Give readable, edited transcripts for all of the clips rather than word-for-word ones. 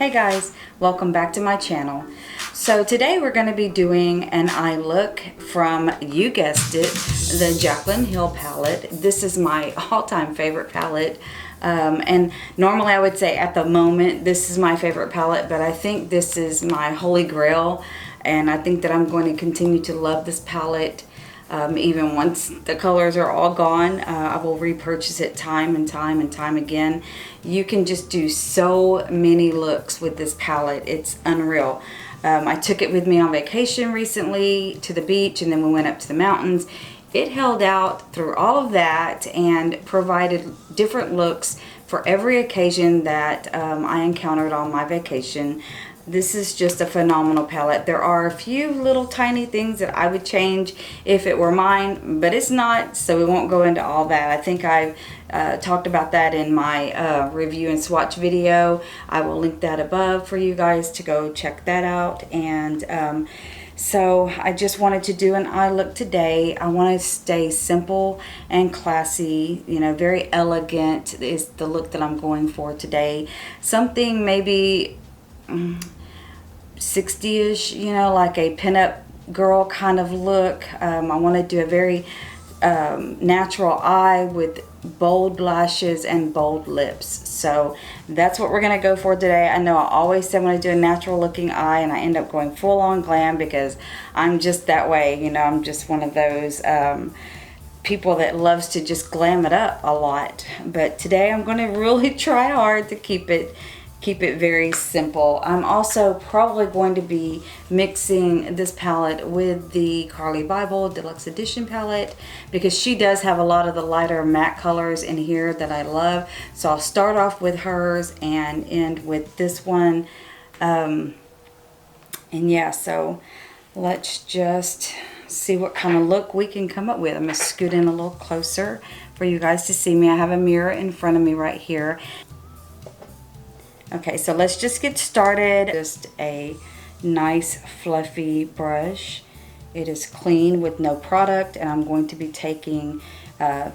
Hey guys, welcome back to my channel. So today we're going to be doing an eye look from, you guessed it, the JACLYN Hill palette. This is my all-time favorite palette. And normally I would say at the moment this is my favorite palette, but I think this is my holy grail, and I think that I'm going to continue to love this palette. Even once the colors are all gone, I will repurchase it time and time again. You can just do so many looks with this palette. It's unreal. I took it with me on vacation recently to the beach, and then we went up to the mountains. It held out through all of that and provided different looks for every occasion that I encountered on my vacation. This is just a phenomenal palette. There are a few little tiny things that I would change if it were mine, but it's not, so we won't go into all that. I think I've talked about that in my review and swatch video. I will link that above for you guys to go check that out. And so I just wanted to do an eye look today. I want to stay simple and classy, you know, very elegant is the look that I'm going for today. Something maybe 60-ish, you know, like a pinup girl kind of look. I want to do a very natural eye with bold lashes and bold lips. So that's what we're going to go for today. I know I always say when I do a natural looking eye and I end up going full on glam because I'm just that way, you know. I'm just one of those people that loves to just glam it up a lot. But today I'm going to really try hard to keep it very simple. I'm also probably going to be mixing this palette with the CARLI BYBEL Deluxe Edition palette because she does have a lot of the lighter matte colors in here that I love. So I'll start off with hers and end with this one. And yeah, so let's just see what kind of look we can come up with. I'm going to scoot in a little closer for you guys to see me. I have a mirror in front of me right here. Okay, so let's just get started. Just a nice fluffy brush. It is clean with no product, and I'm going to be taking,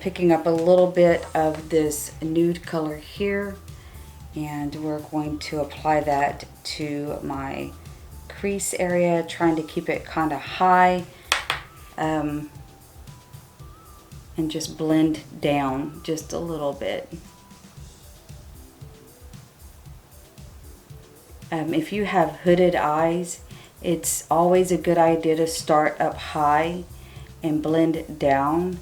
picking up a little bit of this nude color here, and we're going to apply that to my crease area, trying to keep it kind of high, and just blend down just a little bit. If you have hooded eyes, it's always a good idea to start up high and blend down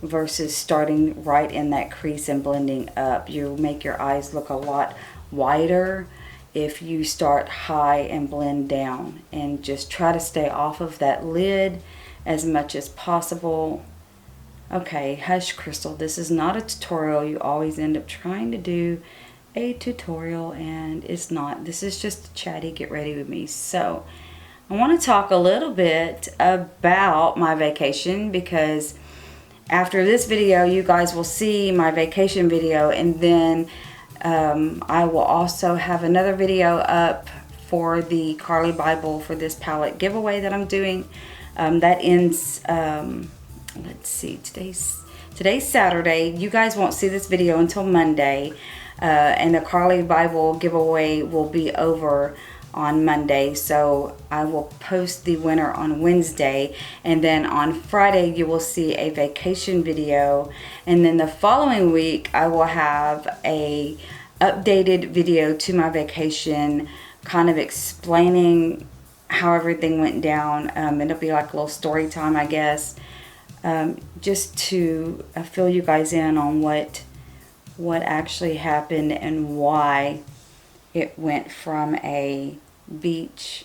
versus starting right in that crease and blending up. You'll make your eyes look a lot wider if you start high and blend down, and just try to stay off of that lid as much as possible. Okay, hush Crystal, this is not a tutorial. You always end up trying to do a tutorial, and it's not. This is just chatty, get ready with me. So I want to talk a little bit about my vacation, because after this video you guys will see my vacation video, and then I will also have another video up for the CARLI BYBEL for this palette giveaway that I'm doing. That ends, let's see, today's Saturday. You guys won't see this video until Monday. And the CARLI BYBEL giveaway will be over on Monday, so I will post the winner on Wednesday, and then on Friday you will see a vacation video, and then the following week I will have a updated video to my vacation, kind of explaining how everything went down. It'll be like a little story time, I guess, just to fill you guys in on what actually happened and why it went from a beach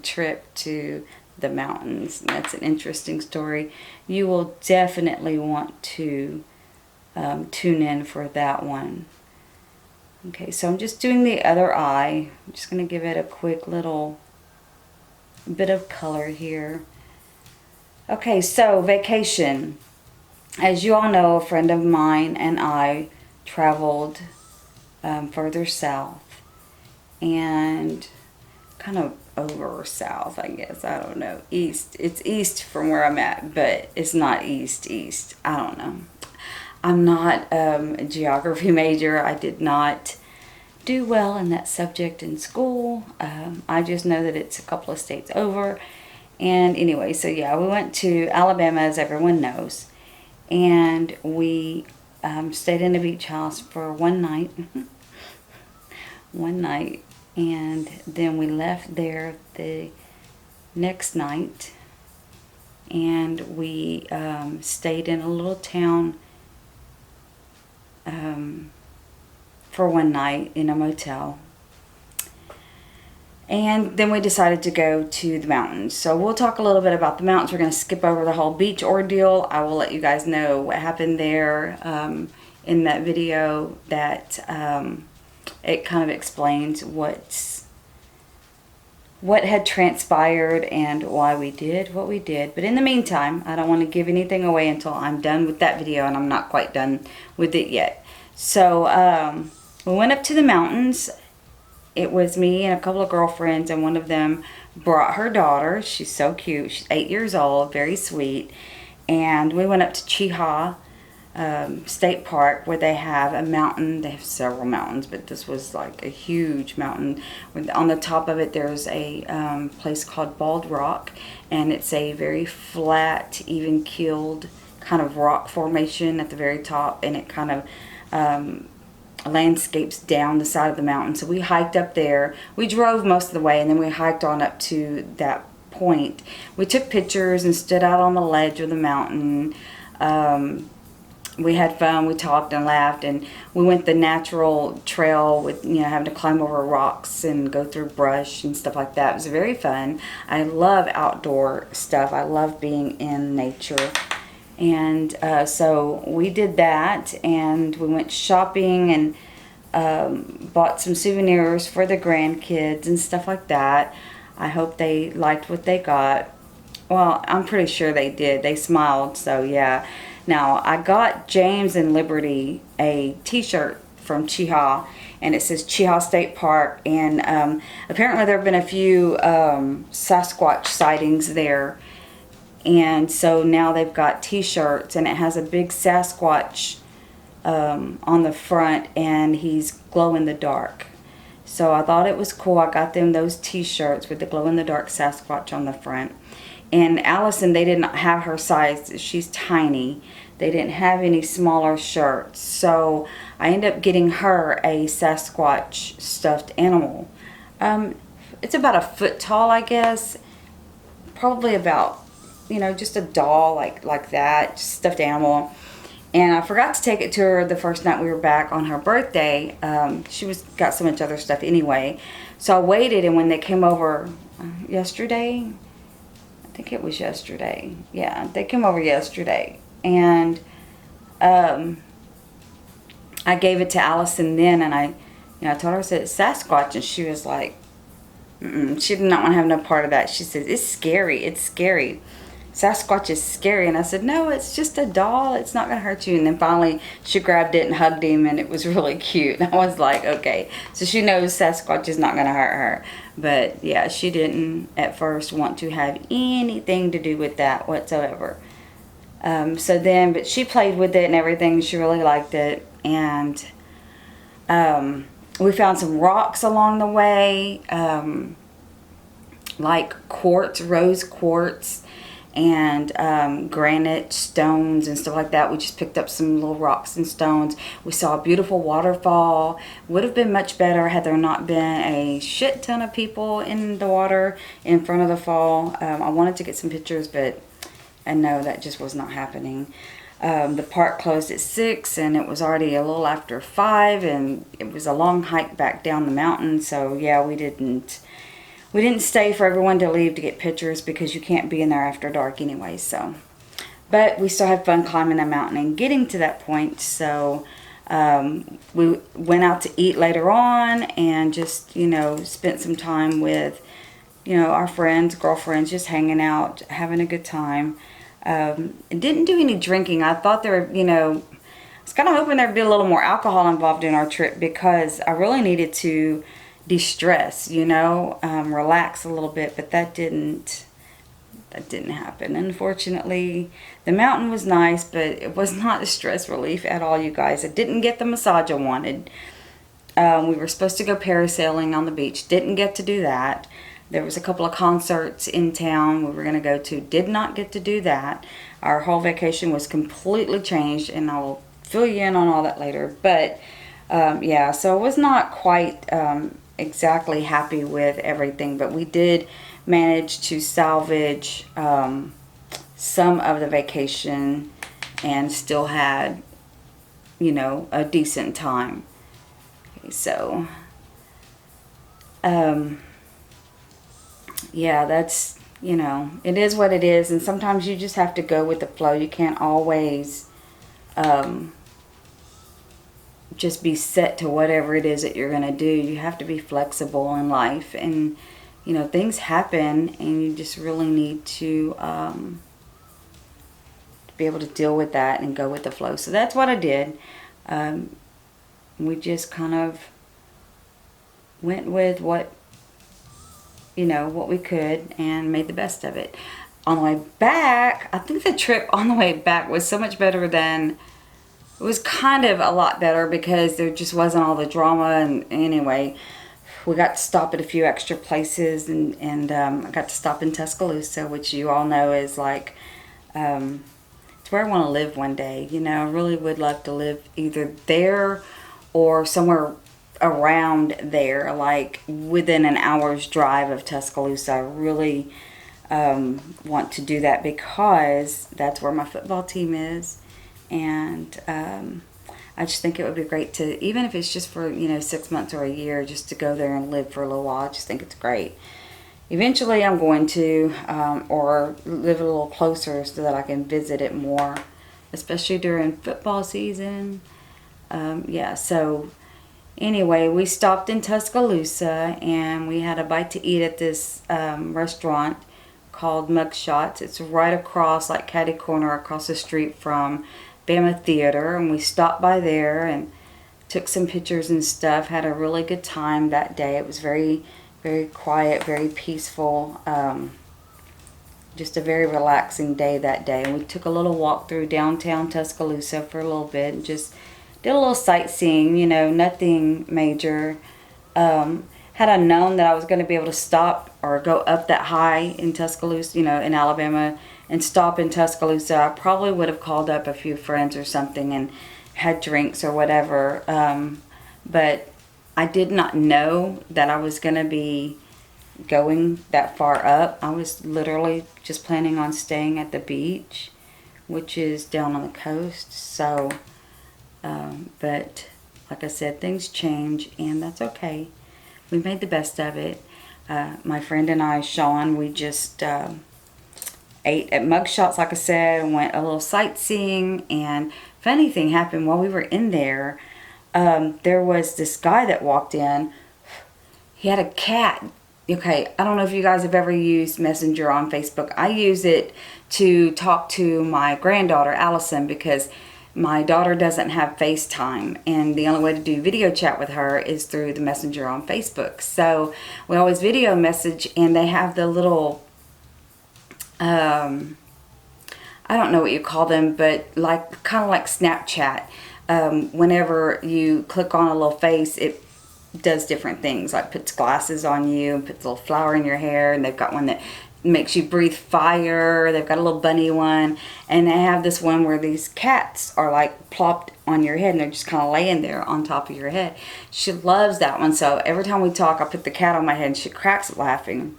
trip to the mountains. And that's an interesting story. You will definitely want to tune in for that one. Okay, so I'm just doing the other eye. I'm just going to give it a quick little bit of color here. Okay, so vacation. As you all know, a friend of mine and I traveled further south, and kind of over south, I guess. I don't know. East. It's east from where I'm at, but it's not east. I don't know. I'm not a geography major. I did not do well in that subject in school. I just know that it's a couple of states over. And anyway, so yeah, we went to Alabama, as everyone knows. And we stayed in a beach house for one night. One night. And then we left there the next night. And we stayed in a little town for one night in a motel. And then we decided to go to the mountains. So we'll talk a little bit about the mountains. We're going to skip over the whole beach ordeal. I will let you guys know what happened there in that video. That it kind of explains what had transpired and why we did what we did. But in the meantime, I don't want to give anything away until I'm done with that video, and I'm not quite done with it yet. So we went up to the mountains. It was me and a couple of girlfriends, and one of them brought her daughter. She's so cute. She's 8 years old, very sweet. And we went up to Chit State Park, where they have a mountain. They have several mountains, but this was like a huge mountain. On the top of it, there's a place called Bald Rock, and it's a very flat, even-keeled kind of rock formation at the very top, and it kind of landscapes down the side of the mountain. So we hiked up there. We drove most of the way, and then we hiked on up to that point. We took pictures and stood out on the ledge of the mountain. We had fun. We talked and laughed, and we went the natural trail with, you know, having to climb over rocks and go through brush and stuff like that. It was very fun. I love outdoor stuff. I love being in nature. And so we did that, and we went shopping and bought some souvenirs for the grandkids and stuff like that. I hope they liked what they got. Well, I'm pretty sure they did. They smiled, so yeah. Now, I got James and Liberty a t-shirt from Chit, and it says Chit State Park, and apparently there have been a few Sasquatch sightings there. And so now they've got t-shirts, and it has a big Sasquatch on the front, and he's glow in the dark. So I thought it was cool. I got them those t-shirts with the glow in the dark Sasquatch on the front. And Allison, they didn't have her size. She's tiny. They didn't have any smaller shirts. So I ended up getting her a Sasquatch stuffed animal. It's about a foot tall, I guess. Probably about, you know, just a doll like that, just stuffed animal. And I forgot to take it to her the first night we were back on her birthday. She got so much other stuff anyway. So I waited, and when they came over yesterday, I think it was yesterday. Yeah, they came over yesterday. And I gave it to Allison then, and I told her, I said, it's Sasquatch, and she was like, she did not want to have no part of that. She said, it's scary, it's scary. Sasquatch is scary. And I said, no, it's just a doll. It's not going to hurt you. And then finally she grabbed it and hugged him, and it was really cute. And I was like, okay. So she knows Sasquatch is not going to hurt her. But yeah, she didn't at first want to have anything to do with that whatsoever. But she played with it and everything. She really liked it. And we found some rocks along the way, like quartz, rose quartz, and granite stones and stuff like that. We just picked up some little rocks and stones. We saw a beautiful waterfall. Would have been much better had there not been a shit ton of people in the water in front of the fall. I wanted to get some pictures, but I know that just was not happening. The park closed at 6, and it was already a little after 5, and it was a long hike back down the mountain. So yeah, we didn't stay for everyone to leave to get pictures, because you can't be in there after dark anyway. So, but we still had fun climbing the mountain and getting to that point. So we went out to eat later on, and just, spent some time with, our friends, girlfriends, just hanging out, having a good time. Didn't do any drinking. I thought there were, I was kind of hoping there'd be a little more alcohol involved in our trip, because I really needed to de-stress, relax a little bit, but that didn't happen. Unfortunately, the mountain was nice, but it was not a stress relief at all, you guys. I didn't get the massage I wanted. We were supposed to go parasailing on the beach. Didn't get to do that. There was a couple of concerts in town we were going to go to. Did not get to do that. Our whole vacation was completely changed, and I will fill you in on all that later. But yeah, so I was not quite exactly happy with everything, but we did manage to salvage some of the vacation and still had, you know, a decent time. Okay, so yeah, that's, you know, it is what it is, and sometimes you just have to go with the flow. You can't always just be set to whatever it is that you're going to do. You have to be flexible in life, and, you know, things happen, and you just really need to be able to deal with that and go with the flow. So that's what I did. We just kind of went with what, you know, what we could and made the best of it. On the way back, I think the trip on the way back was so much better than, it was kind of a lot better because there just wasn't all the drama. And anyway, we got to stop at a few extra places, and I got to stop in Tuscaloosa, which you all know is like, it's where I want to live one day. You know, I really would love to live either there or somewhere around there, like within an hour's drive of Tuscaloosa. I really want to do that because that's where my football team is, and I just think it would be great to, even if it's just for, you know, 6 months or a year, just to go there and live for a little while. I just think it's great. Eventually I'm going to, or live a little closer so that I can visit it more, especially during football season. Yeah, so anyway, we stopped in Tuscaloosa, and we had a bite to eat at this restaurant called Mugshots. It's right across, like catty corner across the street from Bama Theater, and we stopped by there and took some pictures and stuff. Had a really good time that day. It was very, very quiet, very peaceful. Just a very relaxing day that day. And we took a little walk through downtown Tuscaloosa for a little bit and just did a little sightseeing, you know, nothing major. Had I known that I was going to be able to stop or go up that high in Tuscaloosa, you know, in Alabama, and stop in Tuscaloosa, I probably would have called up a few friends or something and had drinks or whatever. But I did not know that I was going to be going that far up. I was literally just planning on staying at the beach, which is down on the coast. So, but like I said, things change, and that's okay. We made the best of it. My friend and I, Sean, we just ate at Mugshots, like I said, and went a little sightseeing. And funny thing happened while we were in there. There was this guy that walked in. He had a cat. Okay, I don't know if you guys have ever used Messenger on Facebook. I use it to talk to my granddaughter, Allison, because my daughter doesn't have FaceTime, and the only way to do video chat with her is through the Messenger on Facebook. So we always video message, and they have the little, I don't know what you call them, but like kind of like Snapchat. Whenever you click on a little face, it does different things, like puts glasses on you and puts a little flower in your hair, and they've got one that makes you breathe fire. They've got a little bunny one, and they have this one where these cats are like plopped on your head, and they're just kind of laying there on top of your head. She loves that one, so every time we talk, I put the cat on my head, and she cracks laughing.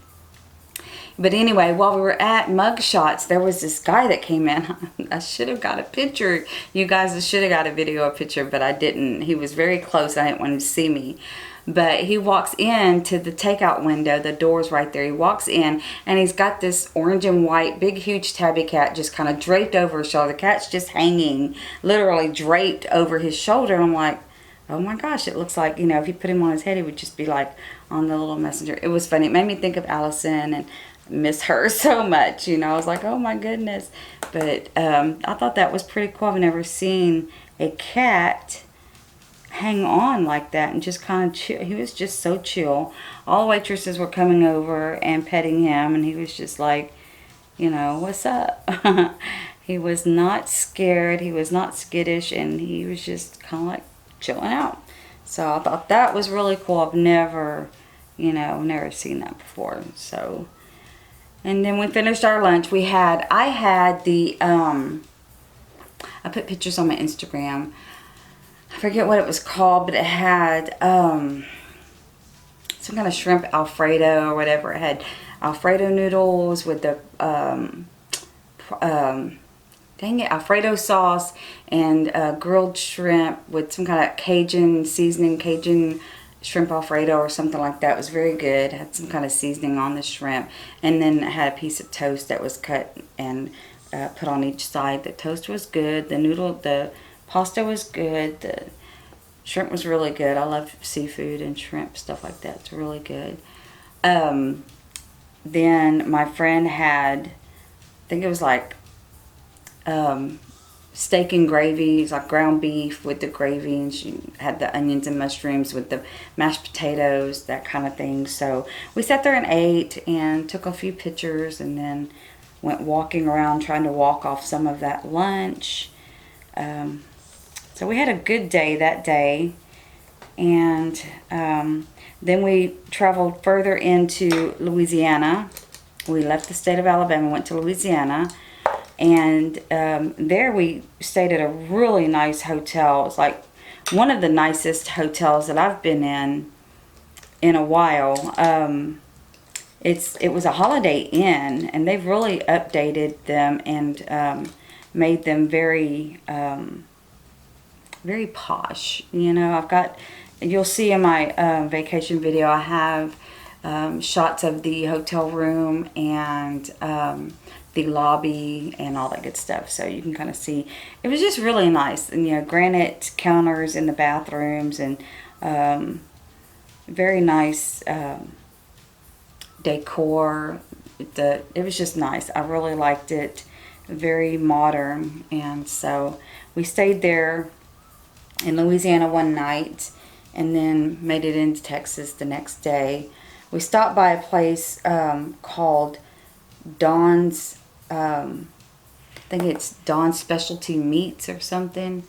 But anyway, while we were at Mugshots, there was this guy that came in. I should have got a picture. You guys, I should have got a video, a picture, but I didn't. He was very close. I didn't want him to see me. But he walks in to the takeout window. The door's right there. He walks in, and he's got this orange and white, big, huge tabby cat just kind of draped over his shoulder. The cat's just hanging, literally draped over his shoulder. And I'm like, oh my gosh, it looks like, you know, if you put him on his head, he would just be like on the little messenger. It was funny. It made me think of Allison and miss her so much, you know. I was like, oh my goodness. But I thought that was pretty cool. I've never seen a cat hang on like that and just kind of chill. He was just so chill. All the waitresses were coming over and petting him, and he was just like, you know, what's up? He was not scared. He was not skittish, and he was just kind of like chilling out. So I thought that was really cool. I've never, you know, never seen that before. So, and then we finished our lunch. I had the, I put pictures on my Instagram. I forget what it was called, but it had some kind of shrimp Alfredo or whatever. It had Alfredo noodles with the, dang it, Alfredo sauce and grilled shrimp with some kind of Cajun seasoning, Cajun shrimp Alfredo or something like that. It was very good. It had some kind of seasoning on the shrimp. And then it had a piece of toast that was cut and put on each side. The toast was good. The pasta was good. The shrimp was really good. I love seafood and shrimp, stuff like that. It's really good. Then my friend had, I think it was like steak and gravy. It's like ground beef with the gravy, and she had the onions and mushrooms with the mashed potatoes, that kind of thing. So we sat there and ate and took a few pictures, and then went walking around trying to walk off some of that lunch. So we had a good day that day. And then we traveled further into Louisiana. We left the state of Alabama, went to Louisiana. And there we stayed at a really nice hotel. It's like one of the nicest hotels that I've been in a while. It was a Holiday Inn, and they've really updated them and made them very very posh. You know, you'll see in my vacation video, I have shots of the hotel room and the lobby and all that good stuff, so you can kind of see. It was just really nice, and you know, granite counters in the bathrooms, and very nice decor. It was just nice. I really liked it. Very modern. And so we stayed there in Louisiana one night, and then made it into Texas the next day. We stopped by a place called Dawn's, I think it's Dawn's Specialty Meats or something.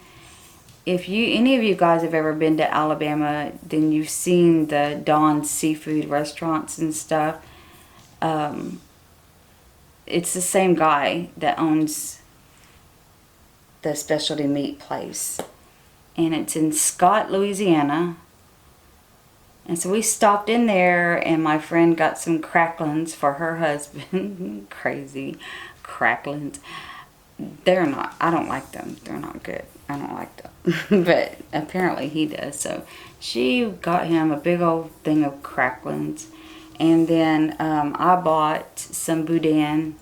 If any of you guys have ever been to Alabama, then you've seen the Dawn's seafood restaurants and stuff. It's the same guy that owns the specialty meat place. And it's in Scott, Louisiana. And so we stopped in there, and my friend got some cracklins for her husband. Crazy cracklins. I don't like them. They're not good. I don't like them. But apparently he does. So she got him a big old thing of cracklins. And then I bought some boudin.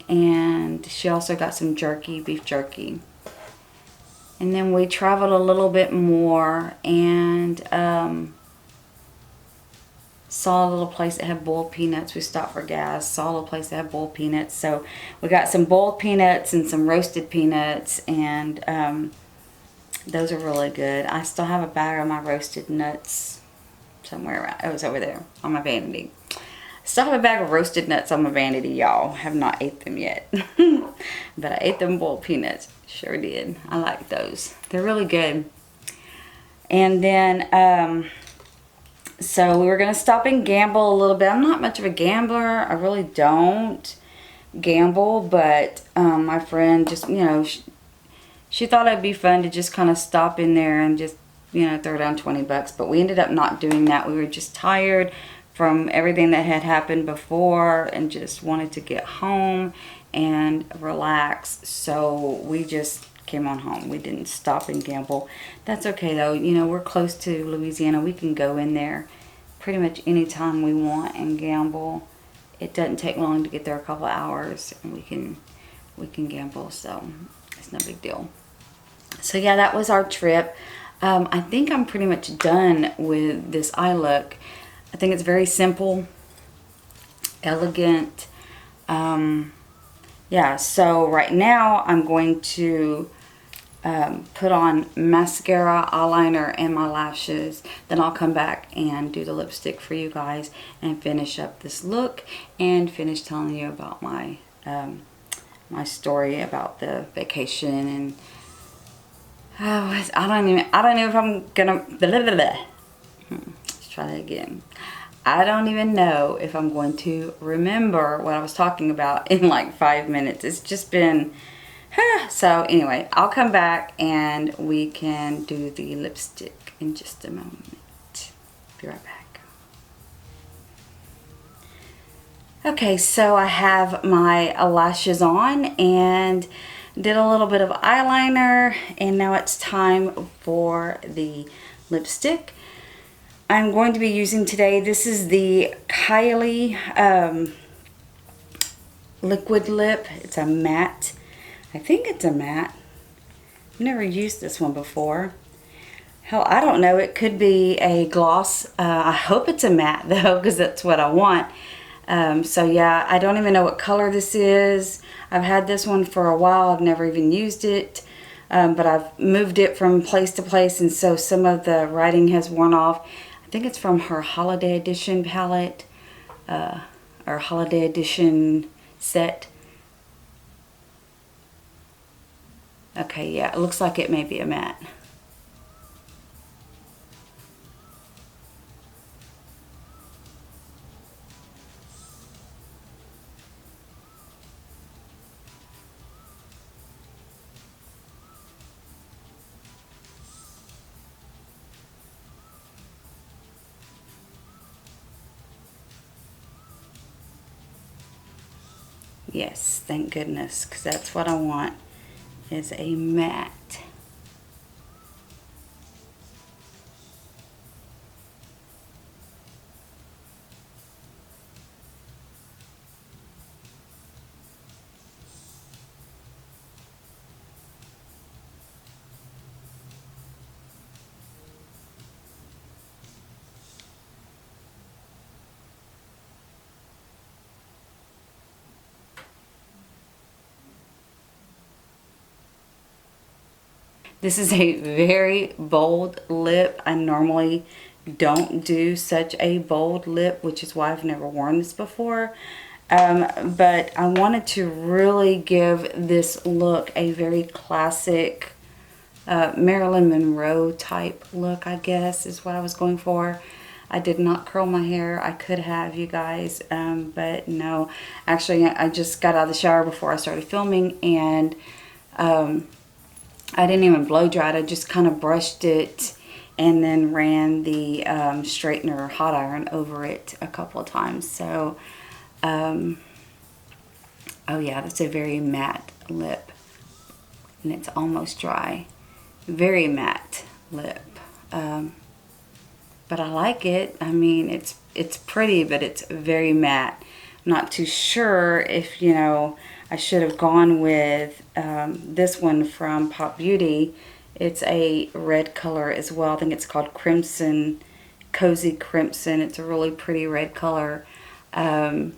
And she also got some jerky, beef jerky. And then we traveled a little bit more and saw a little place that had boiled peanuts. We stopped for gas, saw a little place that had boiled peanuts. So we got some boiled peanuts and some roasted peanuts, and those are really good. I still have a bag of my roasted nuts somewhere around. It was over there on my vanity. Still have a bag of roasted nuts on my vanity, y'all. Have not ate them yet. But I ate them boiled peanuts. Sure did. I like those. They're really good. And then, so we were going to stop and gamble a little bit. I'm not much of a gambler. I really don't gamble. But my friend just, you know, she thought it'd be fun to just kind of stop in there and just, you know, throw down 20 bucks. But we ended up not doing that. We were just tired from everything that had happened before and just wanted to get home and relax. So we just came on home. We didn't stop and gamble. That's okay though. You know, we're close to Louisiana. We can go in there pretty much anytime we want and gamble. It doesn't take long to get there, a couple hours, and we can gamble. So it's no big deal. So yeah, that was our trip. I think I'm pretty much done with this eye look. I think it's very simple, elegant. Yeah, so right now I'm going to put on mascara, eyeliner, and my lashes. Then I'll come back and do the lipstick for you guys and finish up this look and finish telling you about my my story about the vacation and Oh, I don't know if I'm gonna, let's try that again. I don't even know if I'm going to remember what I was talking about in like 5 minutes. It's just been, so anyway, I'll come back and we can do the lipstick in just a moment. Be right back. Okay, so I have my lashes on and did a little bit of eyeliner, and now it's time for the lipstick. I'm going to be using today, this is the CARLI liquid lip. It's a matte. I think it's a matte. I've never used this one before. Hell, I don't know. It could be a gloss. I hope it's a matte though, because that's what I want. So yeah, I don't even know what color this is. I've had this one for a while. I've never even used it. But I've moved it from place to place, and so some of the writing has worn off. I think it's from her holiday edition palette, or holiday edition set. Okay, yeah, it looks like it may be a matte. Yes, thank goodness, because that's what I want, is a matte. This is a very bold lip. I normally don't do such a bold lip, which is why I've never worn this before. But I wanted to really give this look a very classic Marilyn Monroe type look, I guess, is what I was going for. I did not curl my hair. I could have, you guys, but no. Actually, I just got out of the shower before I started filming, and I didn't even blow dry it. I just kind of brushed it and then ran the straightener hot iron over it a couple of times. So, oh yeah, that's a very matte lip, and it's almost dry. Very matte lip, but I like it. I mean, it's pretty, but it's very matte. I'm not too sure if, you know, I should have gone with this one from Pop Beauty. It's a red color as well. I think it's called Crimson, Cozy Crimson. It's a really pretty red color. But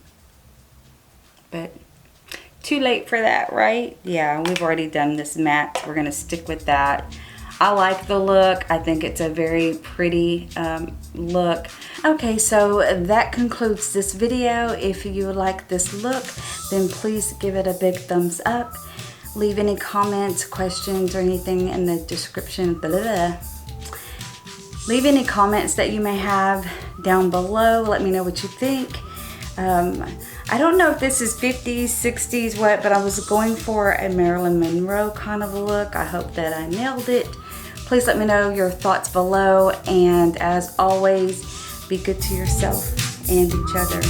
too late for that, right? Yeah, we've already done this matte. We're going to stick with that. I like the look. I think it's a very pretty look. Okay, so that concludes this video. If you like this look, then please give it a big thumbs up. Leave any comments, questions, or anything in the description. Leave any comments that you may have down below. Let me know what you think. I don't know if this is 50s, 60s, what, but I was going for a Marilyn Monroe kind of a look. I hope that I nailed it. Please let me know your thoughts below, and as always, be good to yourself and each other.